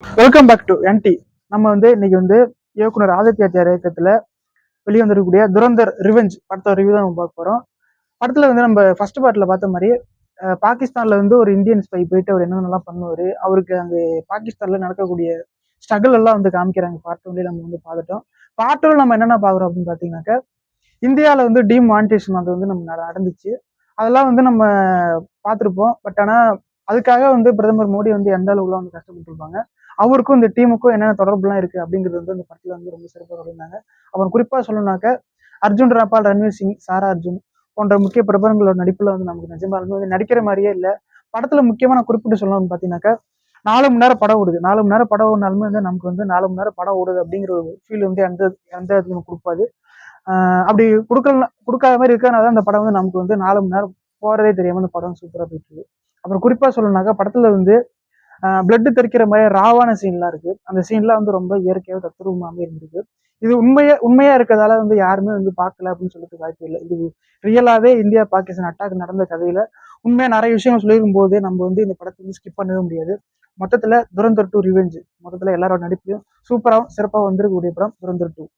Welcome back to என்டி. நம்ம இன்னைக்கு இயக்குனர் ஆதித்யா இயக்கத்துல வெளிவந்திருக்கக்கூடிய துரந்தர் ரிவெஞ்ச் படத்தோட ரிவ்யூ தான் நம்ம பார்க்க போறோம். படத்துல நம்ம ஃபர்ஸ்ட் பார்ட்ல பார்த்த மாதிரி பாகிஸ்தான்ல ஒரு இந்தியன் ஸ்பை போயிட்டு அவர் என்னென்னலாம் பண்ணுவாரு, அவருக்கு அங்கே பாகிஸ்தான்ல நடக்கக்கூடிய ஸ்ட்ரகிள் எல்லாம் காமிக்கிறாங்க. பார்ட் ஒன்லயே நம்ம பார்த்துட்டோம். பார்ட் ஒன் நம்ம என்னென்ன பார்க்குறோம் அப்படின்னு பார்த்தீங்கன்னாக்கா, இந்தியாவில் டிமானிட்டேஷன் அது நம்ம நடந்துச்சு. அதெல்லாம் நம்ம பார்த்துருப்போம். பட் ஆனால் அதுக்காக பிரதமர் மோடி எந்த அளவுக்குலாம் கஷ்டப்பட்டு இருப்பாங்க, அவருக்கும் இந்த டீமுக்கும் என்னென்ன தொடர்புலாம் இருக்கு அப்படிங்கிறது அந்த படத்துல ரொம்ப சிறப்பாக சொல்லியிருந்தாங்க. அப்புறம் குறிப்பா சொல்லணும்னாக்க அர்ஜுன் ராம்பால், ரன்வீர் சிங், சாரா அர்ஜுன் போன்ற முக்கிய பிரபலங்களோட நடிப்புல நமக்கு நிஜமாலுமே நடிக்கிற மாதிரியே இல்லை. படத்துல முக்கியமா நான் குறிப்பிட்டு சொல்லணும்னு பாத்தீங்கன்னாக்கா, 4 மணி நேரம் படம் ஓடுது. 4 மணி நேரம் படம் ஓடினாலுமே நமக்கு 4 மணி நேரம் படம் ஓடுது அப்படிங்கிற ஒரு ஃபீல் எந்த எந்த இதுலையும் கொடுப்பாது. அப்படி கொடுக்காத மாதிரி இருக்கிறதுனால அந்த படம் நமக்கு 4 மணி நேரம் போறதே தெரியாம அந்த படம் சூப்பரா போயிட்டு இருக்கு. அப்புறம் குறிப்பா சொல்லணும்னாக்கா, படத்துல பிளட் தெரிக்கிற மாதிரி ராவான சீன்லாம் இருக்கு. அந்த சீன்லாம் ரொம்ப இயற்கையாக தத்துரூபமாகவே இருந்திருக்கு. இது உண்மையா இருக்கிறதால யாருமே பார்க்கல அப்படின்னு சொல்றதுக்கு வாய்ப்பு இல்லை. இது ரியலாவே இந்தியா பாகிஸ்தான் அட்டாக் நடந்த கதையில உண்மையா நிறைய விஷயங்கள் சொல்லியிருக்கும் போது நம்ம இந்த படத்தை ஸ்கிப் பண்ணவே முடியாது. மொத்தத்துல துரந்தர் 2 ரிவெஞ்ச் மொத்தத்துல எல்லாரோட நடிப்புலையும் சூப்பராகவும் சிறப்பாக வந்திருக்கக்கூடிய படம் துரந்தர் 2.